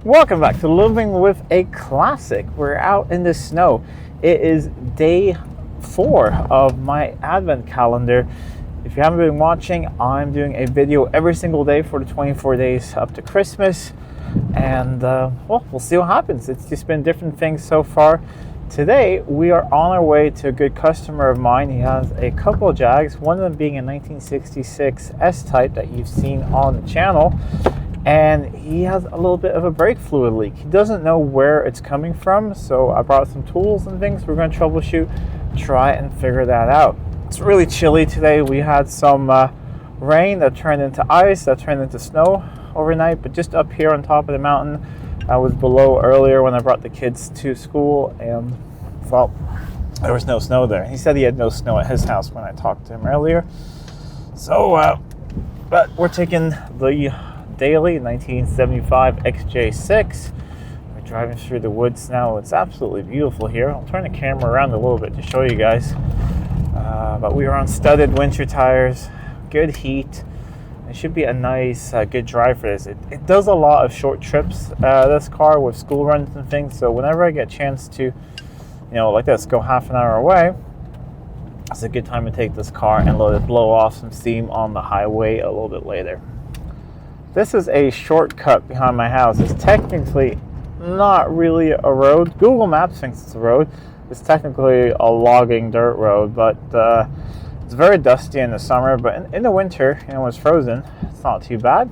Welcome back to Living with a Classic. We're out in the snow. It is day 4 of my advent calendar. If you haven't been watching, I'm doing a video every single day for the 24 days up to Christmas. And well, we'll see what happens. It's just been different things so far. Today, we are on our way to a good customer of mine. He has a couple of Jags, one of them being a 1966 S-Type that you've seen on the channel. And he has a little bit of a brake fluid leak. He doesn't know where it's coming from, so I brought some tools and things. We're going to troubleshoot, try and figure that out. It's really chilly today. We had some rain that turned into ice, that turned into snow overnight, but just up here on top of the mountain, I was below earlier when I brought the kids to school, and well, there was no snow there. He said he had no snow at his house when I talked to him earlier. So, but we're taking the daily 1975 XJ6. We're driving through the woods now. It's absolutely beautiful here. I'll turn the camera around a little bit to show you guys. But we are on studded winter tires, good heat. It should be a nice, good drive for this. It does a lot of short trips, this car, with school runs and things. So whenever I get a chance to, like this, go half an hour away, it's a good time to take this car and let it blow off some steam on the highway a little bit later. This is a shortcut behind my house. It's technically not really a road. Google Maps thinks it's a road. It's technically a logging dirt road, but it's very dusty in the summer. But in the winter, when it's frozen, it's not too bad.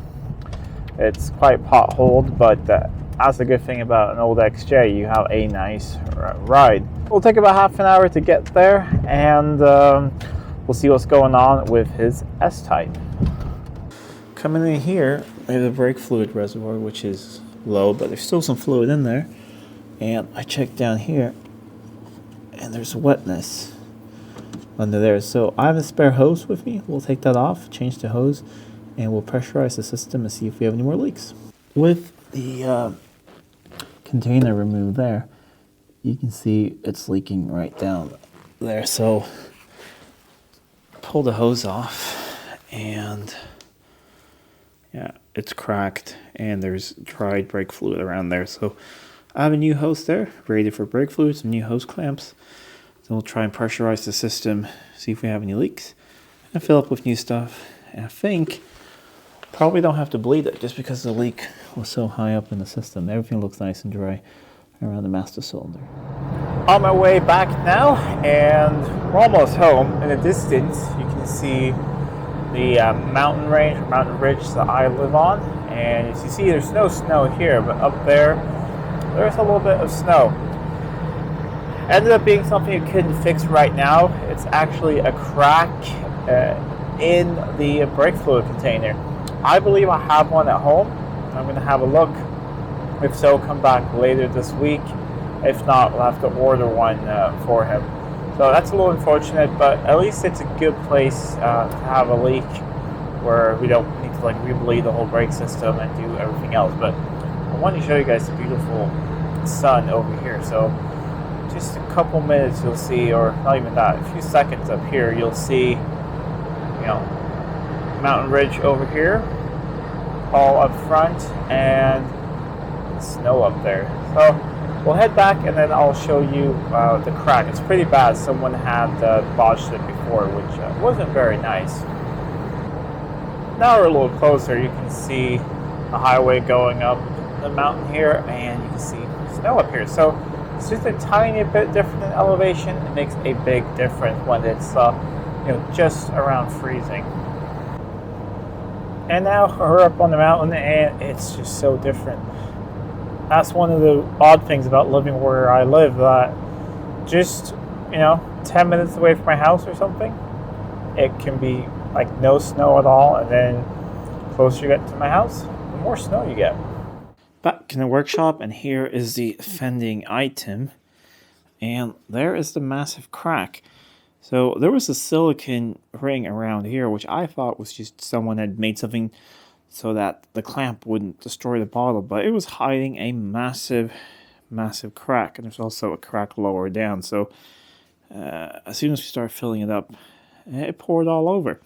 It's quite potholed, but that's the good thing about an old XJ. You have a nice ride. We'll take about half an hour to get there, and we'll see what's going on with his S-Type. Coming in here, we have the brake fluid reservoir, which is low, but there's still some fluid in there. And I checked down here, and there's wetness under there. So I have a spare hose with me. We'll take that off, change the hose, and we'll pressurize the system and see if we have any more leaks. With the container removed there, you can see it's leaking right down there. So pull the hose off, and yeah, it's cracked, and there's dried brake fluid around there. So I have a new hose there, ready for brake fluid, some new hose clamps. So we'll try and pressurize the system, see if we have any leaks, and fill up with new stuff. And I think probably don't have to bleed it just because the leak was so high up in the system. Everything looks nice and dry around the master cylinder. On my way back now, and we're almost home. In the distance, you can see the mountain range, or mountain ridge that I live on. And as you see, there's no snow here, but up there, there's a little bit of snow. Ended up being something you couldn't fix right now. It's actually a crack in the brake fluid container. I believe I have one at home. I'm going to have a look. If so, come back later this week. If not, we'll have to order one for him. So that's a little unfortunate, but at least it's a good place to have a leak where we don't need to re-bleed the whole brake system and do everything else. But I want to show you guys the beautiful sun over here. So just a couple minutes you'll see, or not even that, a few seconds up here, you'll see, mountain ridge over here, all up front, and snow up there. So we'll head back, and then I'll show you the crack. It's pretty bad. Someone had botched it before, which wasn't very nice. Now we're a little closer. You can see the highway going up the mountain here, and you can see snow up here. So it's just a tiny bit different in elevation. It makes a big difference when it's just around freezing. And now we're up on the mountain, and it's just so different. That's one of the odd things about living where I live, that just 10 minutes away from my house or something, it can be no snow at all, and then the closer you get to my house, the more snow you get. Back in the workshop, and here is the fending item, and there is the massive crack. So there was a silicone ring around here, which I thought was just someone had made something so that the clamp wouldn't destroy the bottle, but it was hiding a massive crack, and there's also a crack lower down. So as soon as we start filling it up, it poured all over.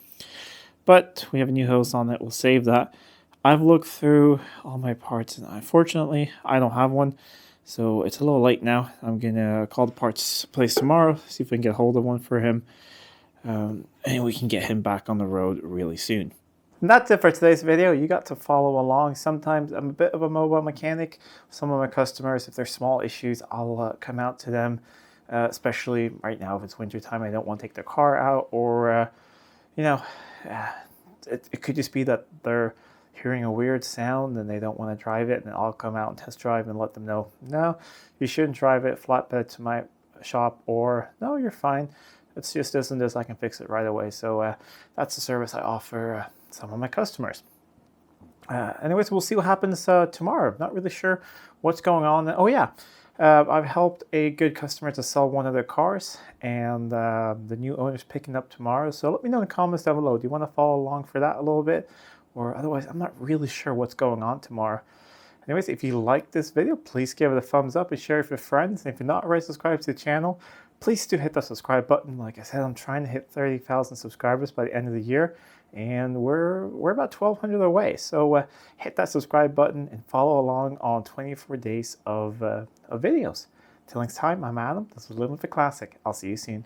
But we have a new hose on it. We'll save that. I've looked through all my parts, and unfortunately, I don't have one. So it's a little late now. I'm gonna call the parts place tomorrow, see if we can get hold of one for him, and we can get him back on the road really soon. And that's it for today's video. You got to follow along. Sometimes I'm a bit of a mobile mechanic. Some of my customers, if there's small issues, I'll come out to them. Especially right now, if it's wintertime, I don't want to take their car out, or you know, it could just be that they're hearing a weird sound and they don't want to drive it, and I'll come out and test drive and let them know, no, you shouldn't drive it, flatbed to my shop, or no, you're fine. It's just this and this, I can fix it right away. So that's the service I offer some of my customers. Anyways, we'll see what happens tomorrow. Not really sure what's going on. Oh yeah, I've helped a good customer to sell one of their cars, and the new owner's picking up tomorrow. So let me know in the comments down below. Do you want to follow along for that a little bit? Or otherwise, I'm not really sure what's going on tomorrow. Anyways, if you like this video, please give it a thumbs up and share it with friends. And if you're not already subscribed to the channel, please do hit the subscribe button. Like I said, I'm trying to hit 30,000 subscribers by the end of the year, and we're about 1,200 away. So hit that subscribe button and follow along on 24 days of videos. Till next time, I'm Adam. This is Living with a Classic. I'll see you soon.